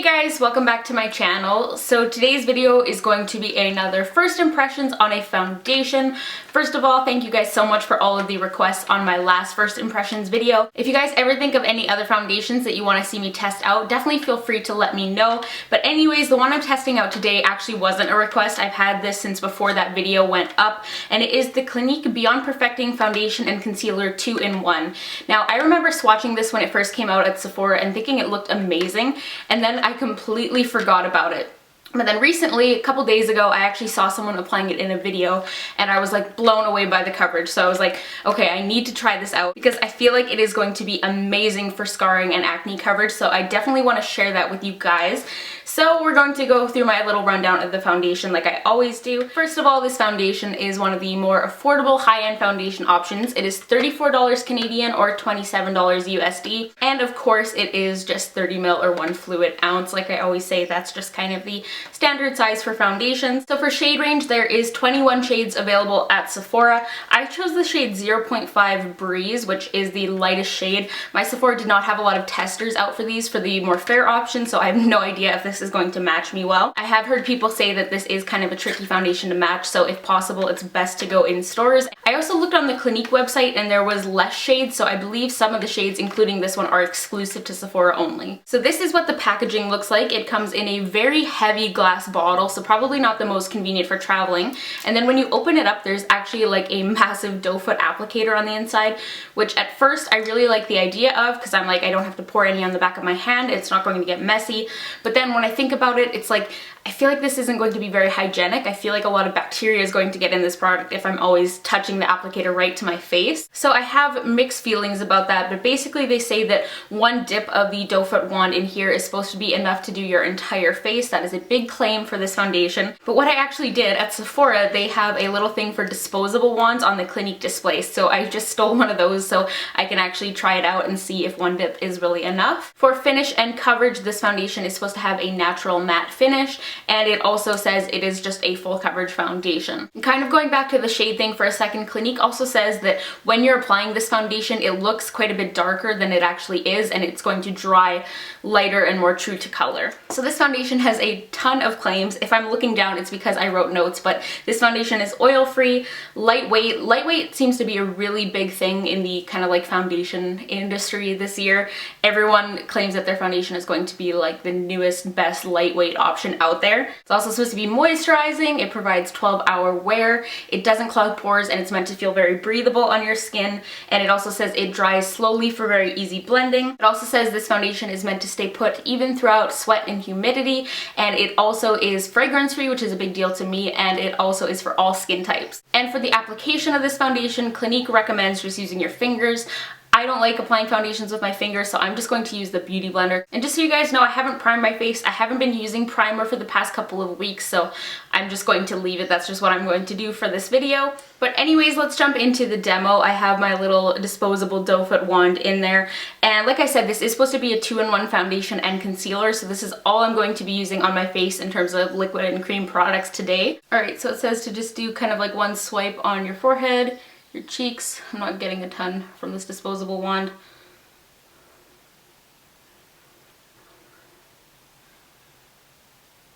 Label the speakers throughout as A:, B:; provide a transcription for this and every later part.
A: guys, welcome back to my channel. So today's video is going to be another first impressions on a foundation. First of all, thank you guys so much for all of the requests on my last first impressions video. If you guys ever think of any other foundations that you want to see me test out, definitely feel free to let me know. But anyways, the one I'm testing out today actually wasn't a request. I've had this since before that video went up, and it is the Clinique Beyond Perfecting Foundation and Concealer 2-in-1. Now, I remember swatching this when it first came out at Sephora and thinking it looked amazing, and then I completely forgot about it. But then recently, a couple days ago, I actually saw someone applying it in a video and I was like blown away by the coverage. So I was like, okay, I need to try this out because I feel like it is going to be amazing for scarring and acne coverage. So I definitely want to share that with you guys. So we're going to go through my little rundown of the foundation like I always do. First of all, this foundation is one of the more affordable high-end foundation options. It is $34 Canadian or $27 USD. And of course, it is just 30 ml or 1 fluid ounce. Like I always say, that's just kind of the standard size for foundations. So for shade range, there is 21 shades available at Sephora. I chose the shade 0.5 Breeze, which is the lightest shade. My Sephora did not have a lot of testers out for these for the more fair option, so I have no idea if this is going to match me well. I have heard people say that this is kind of a tricky foundation to match, so if possible, it's best to go in stores. I also looked on the Clinique website and there was less shades, so I believe some of the shades, including this one, are exclusive to Sephora only. So this is what the packaging looks like. It comes in a very heavy glass bottle, so probably not the most convenient for traveling. And then when you open it up, there's actually like a massive doe foot applicator on the inside, which at first I really like the idea of because I'm like, I don't have to pour any on the back of my hand. It's not going to get messy. But then when I think about it, it's like, I feel like this isn't going to be very hygienic. I feel like a lot of bacteria is going to get in this product if I'm always touching the applicator right to my face. So I have mixed feelings about that, but basically they say that one dip of the doe foot wand in here is supposed to be enough to do your entire face. That is a big claim for this foundation. But what I actually did at Sephora, they have a little thing for disposable wands on the Clinique display. So I just stole one of those so I can actually try it out and see if one dip is really enough. For finish and coverage, this foundation is supposed to have a natural matte finish, and it also says it is just a full coverage foundation. And kind of going back to the shade thing for a second, Clinique also says that when you're applying this foundation, it looks quite a bit darker than it actually is, and it's going to dry lighter and more true to color. So this foundation has a ton of claims. If I'm looking down, it's because I wrote notes, but this foundation is oil-free, lightweight. Lightweight seems to be a really big thing in the kind of like foundation industry this year. Everyone claims that their foundation is going to be like the newest, best lightweight option out there. It's also supposed to be moisturizing. It provides 12-hour wear. It doesn't clog pores, and it's meant to feel very breathable on your skin. And it also says it dries slowly for very easy blending. It also says this foundation is meant to stay put even throughout sweat and humidity. And it also is fragrance-free, which is a big deal to me. And it also is for all skin types. And for the application of this foundation, Clinique recommends just using your fingers. I don't like applying foundations with my fingers, so I'm just going to use the Beauty Blender. And just so you guys know, I haven't primed my face. I haven't been using primer for the past couple of weeks, so I'm just going to leave it. That's just what I'm going to do for this video. But anyways, let's jump into the demo. I have my little disposable doe foot wand in there. And like I said, this is supposed to be a 2-in-1 foundation and concealer, so this is all I'm going to be using on my face in terms of liquid and cream products today. Alright, so it says to just do kind of like one swipe on your forehead, your cheeks. I'm not getting a ton from this disposable wand.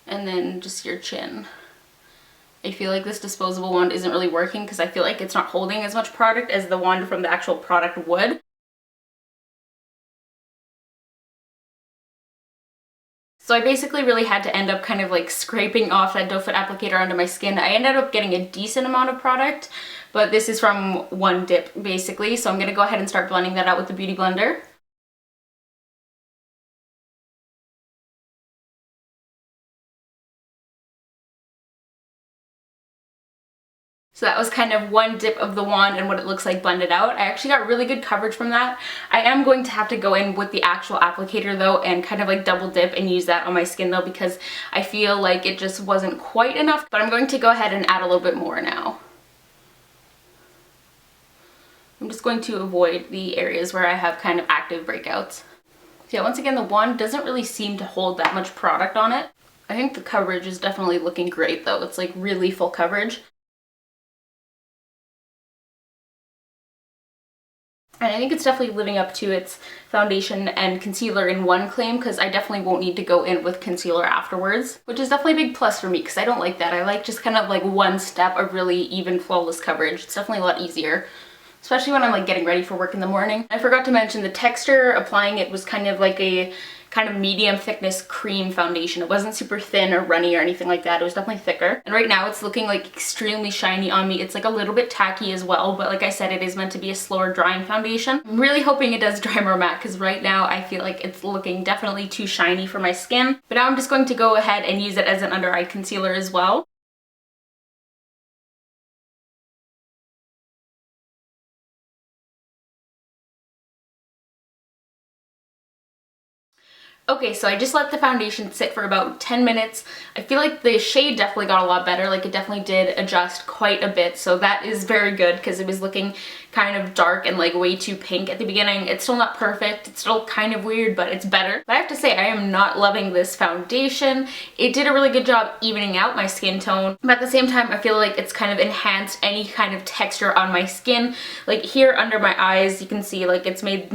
A: And then just your chin. I feel like this disposable wand isn't really working because I feel like it's not holding as much product as the wand from the actual product would. So I basically really had to end up kind of like scraping off that doe foot applicator onto my skin. I ended up getting a decent amount of product, but this is from one dip basically. So I'm gonna go ahead and start blending that out with the Beauty Blender. So that was kind of one dip of the wand and what it looks like blended out. I actually got really good coverage from that. I am going to have to go in with the actual applicator though and kind of like double dip and use that on my skin though, because I feel like it just wasn't quite enough. But I'm going to go ahead and add a little bit more now. I'm just going to avoid the areas where I have kind of active breakouts. So yeah, once again, the wand doesn't really seem to hold that much product on it. I think the coverage is definitely looking great though. It's like really full coverage. And I think it's definitely living up to its foundation and concealer in one claim, because I definitely won't need to go in with concealer afterwards, which is definitely a big plus for me because I don't like that. I like just kind of like one step of really even flawless coverage. It's definitely a lot easier, especially when I'm like getting ready for work in the morning. I forgot to mention the texture. Applying it was kind of like a kind of medium thickness cream foundation. It wasn't super thin or runny or anything like that. It was definitely thicker. And right now it's looking like extremely shiny on me. It's like a little bit tacky as well, but like I said, it is meant to be a slower drying foundation. I'm really hoping it does dry more matte because right now I feel like it's looking definitely too shiny for my skin. But now I'm just going to go ahead and use it as an under eye concealer as well. Okay, so I just let the foundation sit for about 10 minutes. I feel like the shade definitely got a lot better. Like, it definitely did adjust quite a bit, so that is very good because it was looking kind of dark and like way too pink at the beginning. It's still not perfect. It's still kind of weird, but it's better. But I have to say, I am not loving this foundation. It did a really good job evening out my skin tone, but at the same time, I feel like it's kind of enhanced any kind of texture on my skin. Like here under my eyes, you can see like it's made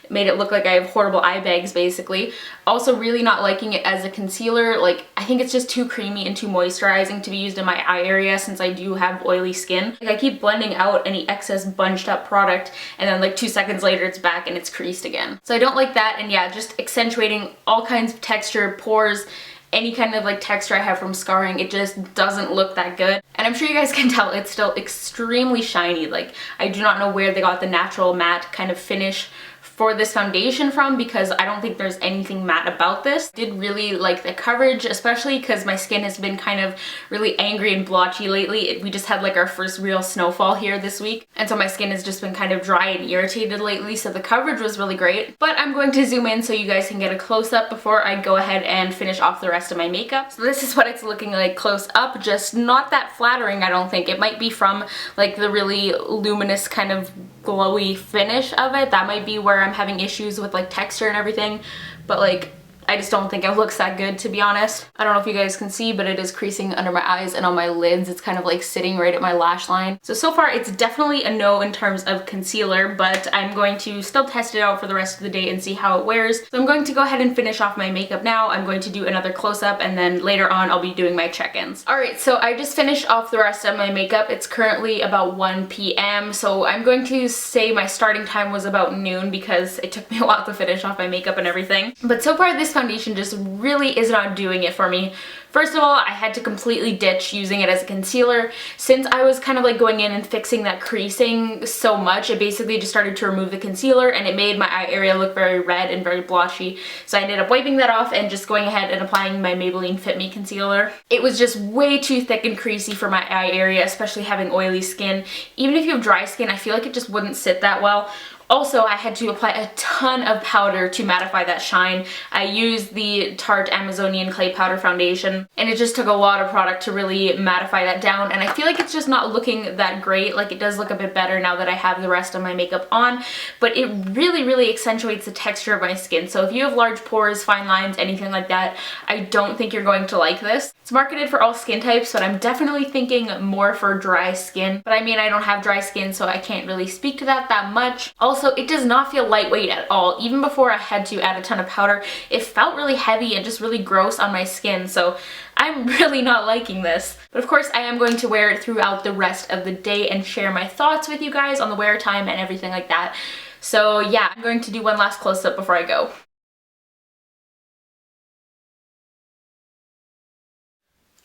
A: it look like I have horrible eye bags basically. Also really not liking it as a concealer. Like, I think it's just too creamy and too moisturizing to be used in my eye area since I do have oily skin. Like, I keep blending out any excess bunched up product and then like 2 seconds later it's back and it's creased again. So I don't like that, and yeah, just accentuating all kinds of texture, pores, any kind of like texture I have from scarring, it just doesn't look that good. And I'm sure you guys can tell it's still extremely shiny. Like, I do not know where they got the natural matte kind of finish for this foundation from, because I don't think there's anything matte about this. Did really like the coverage, especially because my skin has been kind of really angry and blotchy lately. We just had like our first real snowfall here this week, and so my skin has just been kind of dry and irritated lately, so the coverage was really great. But I'm going to zoom in so you guys can get a close-up before I go ahead and finish off the rest of my makeup. So this is what it's looking like close up, just not that flattering, I don't think. It might be from like the really luminous kind of glowy finish of it. That might be where I'm having issues with like texture and everything, but like I just don't think it looks that good, to be honest. I don't know if you guys can see, but it is creasing under my eyes and on my lids. It's kind of like sitting right at my lash line. So far it's definitely a no in terms of concealer, but I'm going to still test it out for the rest of the day and see how it wears. So I'm going to go ahead and finish off my makeup now. I'm going to do another close-up, and then later on I'll be doing my check-ins. Alright, so I just finished off the rest of my makeup. It's currently about 1 p.m. So I'm going to say my starting time was about noon because it took me a while to finish off my makeup and everything. But so far this foundation just really is not doing it for me. First of all, I had to completely ditch using it as a concealer. Since I was kind of like going in and fixing that creasing so much, it basically just started to remove the concealer and it made my eye area look very red and very blotchy. So I ended up wiping that off and just going ahead and applying my Maybelline Fit Me concealer. It was just way too thick and creasy for my eye area, especially having oily skin. Even if you have dry skin, I feel like it just wouldn't sit that well. Also, I had to apply a ton of powder to mattify that shine. I used the Tarte Amazonian Clay Powder Foundation, and it just took a lot of product to really mattify that down, and I feel like it's just not looking that great. Like, it does look a bit better now that I have the rest of my makeup on, but it really, really accentuates the texture of my skin. So if you have large pores, fine lines, anything like that, I don't think you're going to like this. It's marketed for all skin types, but I'm definitely thinking more for dry skin. But I mean, I don't have dry skin, so I can't really speak to that much. Also, it does not feel lightweight at all. Even before I had to add a ton of powder, it felt really heavy and just really gross on my skin, so I'm really not liking this. But of course, I am going to wear it throughout the rest of the day and share my thoughts with you guys on the wear time and everything like that. So yeah, I'm going to do one last close-up before I go.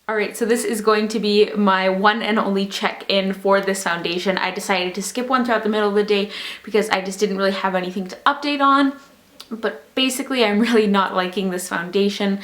A: Alright, so this is going to be my one and only check-in for this foundation. I decided to skip one throughout the middle of the day because I just didn't really have anything to update on. But basically, I'm really not liking this foundation.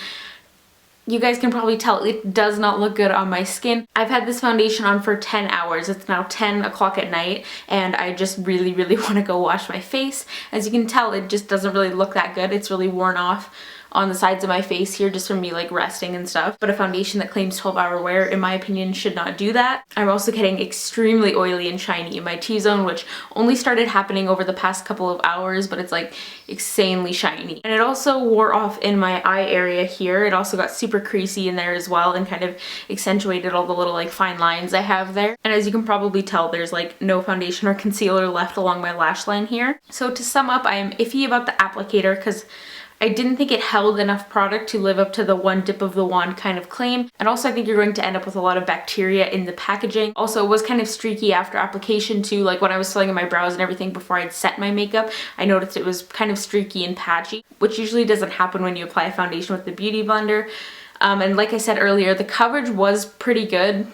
A: You guys can probably tell it does not look good on my skin. I've had this foundation on for 10 hours. It's now 10 o'clock at night, and I just really want to go wash my face. As you can tell, it just doesn't really look that good. It's really worn off. on the sides of my face here just from me like resting and stuff. But a foundation that claims 12-hour wear, in my opinion, should not do that. I'm also getting extremely oily and shiny in my T-zone, which only started happening over the past couple of hours, but it's like insanely shiny. And it also wore off in my eye area here. It also got super creasy in there as well and kind of accentuated all the little like fine lines I have there. And as you can probably tell, there's like no foundation or concealer left along my lash line here. So to sum up, I am iffy about the applicator because I didn't think it held enough product to live up to the one dip of the wand kind of claim. And also I think you're going to end up with a lot of bacteria in the packaging. Also, it was kind of streaky after application too. Like when I was filling in my brows and everything before I'd set my makeup, I noticed it was kind of streaky and patchy, which usually doesn't happen when you apply a foundation with the Beauty Blender. And like I said earlier, the coverage was pretty good,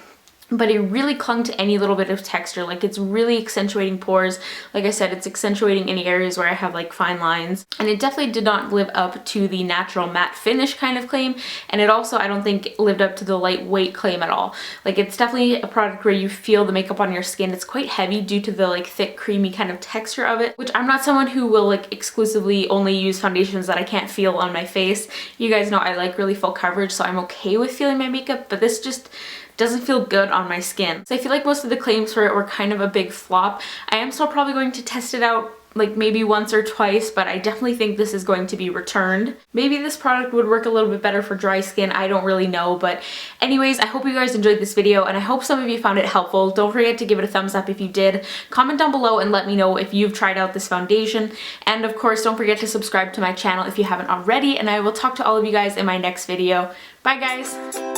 A: but it really clung to any little bit of texture. Like it's really accentuating pores. Like I said, it's accentuating any areas where I have like fine lines. And it definitely did not live up to the natural matte finish kind of claim. And it also, I don't think, lived up to the lightweight claim at all. Like it's definitely a product where you feel the makeup on your skin. It's quite heavy due to the like thick, creamy kind of texture of it, which I'm not someone who will like exclusively only use foundations that I can't feel on my face. You guys know I like really full coverage, so I'm okay with feeling my makeup, but this just doesn't feel good on my skin. So I feel like most of the claims for it were kind of a big flop. I am still probably going to test it out like maybe once or twice, but I definitely think this is going to be returned. Maybe this product would work a little bit better for dry skin, I don't really know. But anyways, I hope you guys enjoyed this video and I hope some of you found it helpful. Don't forget to give it a thumbs up if you did. Comment down below and let me know if you've tried out this foundation. And of course, don't forget to subscribe to my channel if you haven't already, and I will talk to all of you guys in my next video. Bye guys!